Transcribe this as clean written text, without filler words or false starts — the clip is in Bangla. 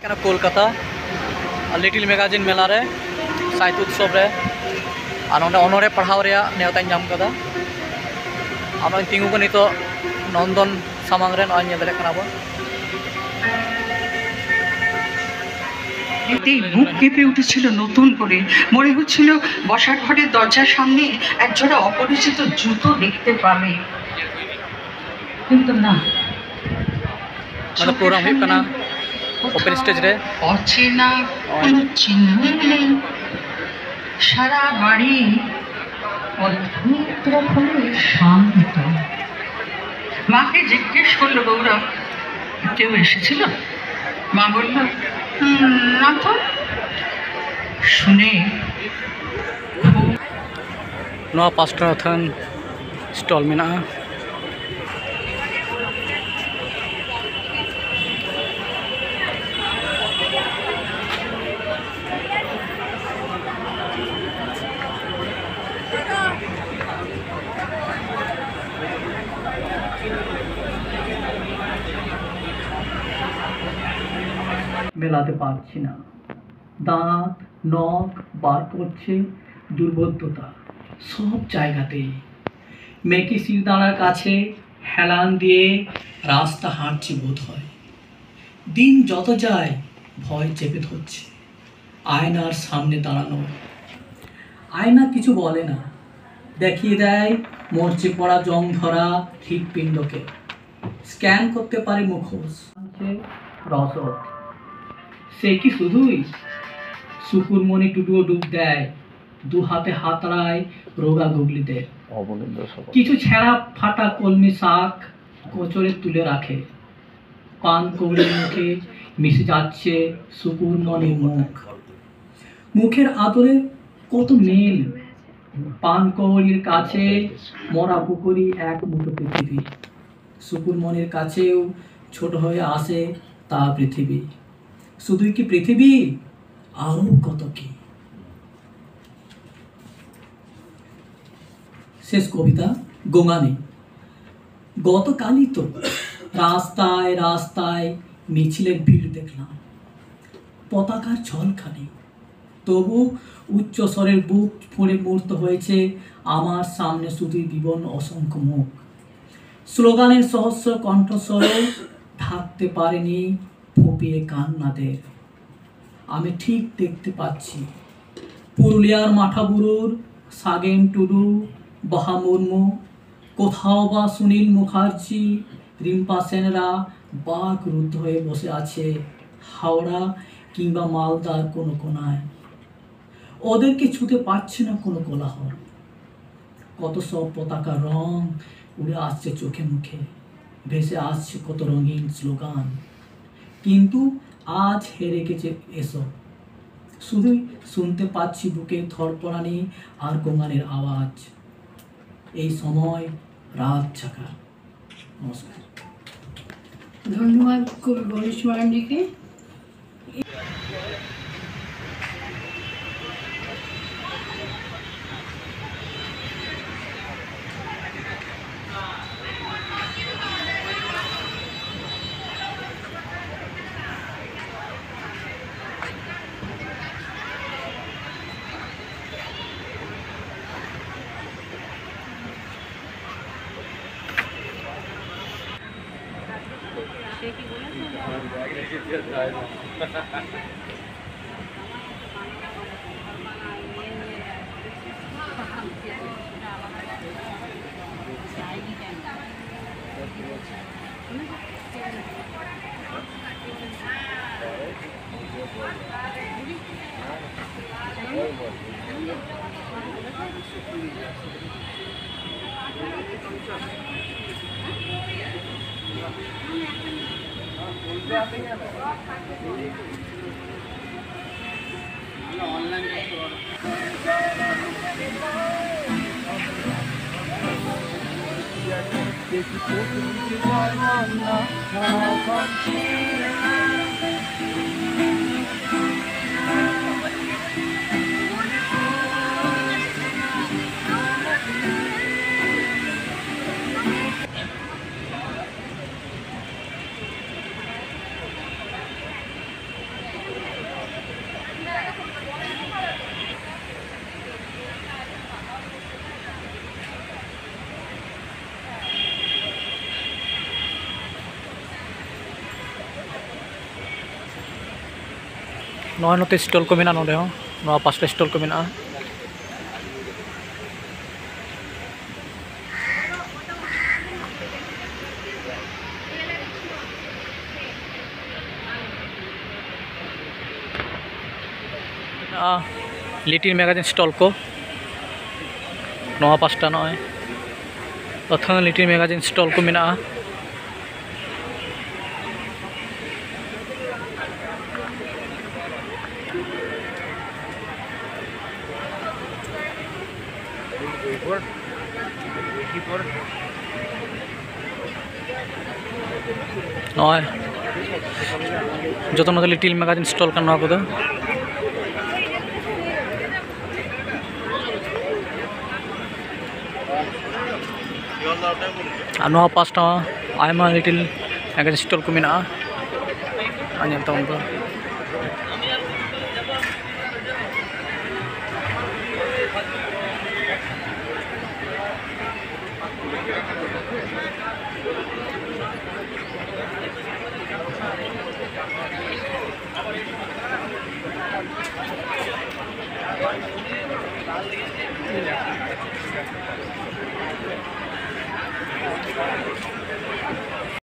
कोलकाता लिटिल मैगजीन मेला रे साहित्य उत्सव रे अनोरे पढ़ाव नेवता नाम कदा आम तिंगू को नितो नंदन सामांग रे नय नेदले कना बो মুখ কেঁপে উঠেছিল নতুন করে। মনে হচ্ছিল বসার ঘরের দরজার সামনে একজোড়া অপরিচিত জুতো দেখতে পাবে, কিন্তু না। प्रोग्राम हुई कना ओपन स्टेज रे অচেনা কোনো চিহ্ন নেই। সারা বাড়ি অদ্ভুত রকমের শান্ত। মাকে জিজ্ঞেস করলো গৌরব, কেউ এসেছিল? মা বলল, না তো। শুনে नवा पास्टर थन स्टॉल में ना মেলাতে পারছি না। দাঁত নখ বার করছে দুর্বোধ্যতা সব জায়গাতেই। মেকি শিরদাঁড়ার কাছে হেলান দিয়ে রাস্তা হাঁটছি বোধ হয়। দিন যত যায় ভয় চেপে ধরছে। আয়নার সামনে দাঁড়ানো, আয়না কিছু বলে না, দেখিয়ে দেয় মরচে পড়া জং ধরা হৃৎপিণ্ডকে। স্ক্যান করতে পারে মুখোশ, রসদ। সে কি শুধুই? শুকুরমণি টুটুও ডুব দেয়, দু হাতে হাতড়ায় রোগা গুগলিতে। কিছু ছেঁড়া ফাটা কলমি শাক কোচরে তুলে রাখে। পান কৌড়ির মুখে মিশে যাচ্ছে শুকুরমণির মুখ। মুখের আদরে কত মিল। পান কৌড়ির কাছে মরা পুকুরি এক মুঠো পৃথিবী। শুকুরমণির কাছেও ছোট হয়ে আসে তা পৃথিবী। শুধুই কি পৃথিবী, আরো কত কি। শেষ কবিতা গোঙানি। গতকালই তো রাস্তায় রাস্তায় মিছিলের ভিড় দেখলাম, পতাকার ঝলখানি। তবু উচ্চস্বরের বুক ফুঁড়ে মূর্ত হয়েছে আমার সামনে শুধুই বিবর্ণ অসংখ্য মুখ। স্লোগানের সহস্র কণ্ঠস্বরে ঢাকতে পারেনি ফুঁপিয়ে কান্নাদের। আমি ঠিক দেখতে পাচ্ছি পুরুলিয়ার মাঠাবুরুর সাগেন টুডু, বাহা মুর্মু, কোথাও বা সুনীল মুখার্জি, রিম্পা সেনরা বাক রুদ্ধ হয়ে বসে আছে হাওড়া কিংবা মালদার কোনো কোনায়। ওদেরকে ছুতে পারছে না কোনো কোলাহল। কত সব পতাকার রং উড়ে আসছে চোখে মুখে, ভেসে আসছে কত রঙিন স্লোগান। কিন্তু আজ হেরে গেছে এসব। শুধুই শুনতে পাচ্ছি বুকে থরপড়ানি আর গোঙানির আওয়াজ। এই সময় রাত জাগা। নমস্কার। ধন্যবাদ কবি গণেশ মান্ডিকে। नोते स्टल को मेना नोडे हूँ नवा 5टा स्टल को मेना लिटिल मैगजीन स्टल को नवा 5टा नय अथान लिटिल मैगजीन स्टल को मेना नय जो लिटिल मैगजीन स्टल का नवा को नवा 5टा आयमा लिटिल मैगजीन स्टल को मेना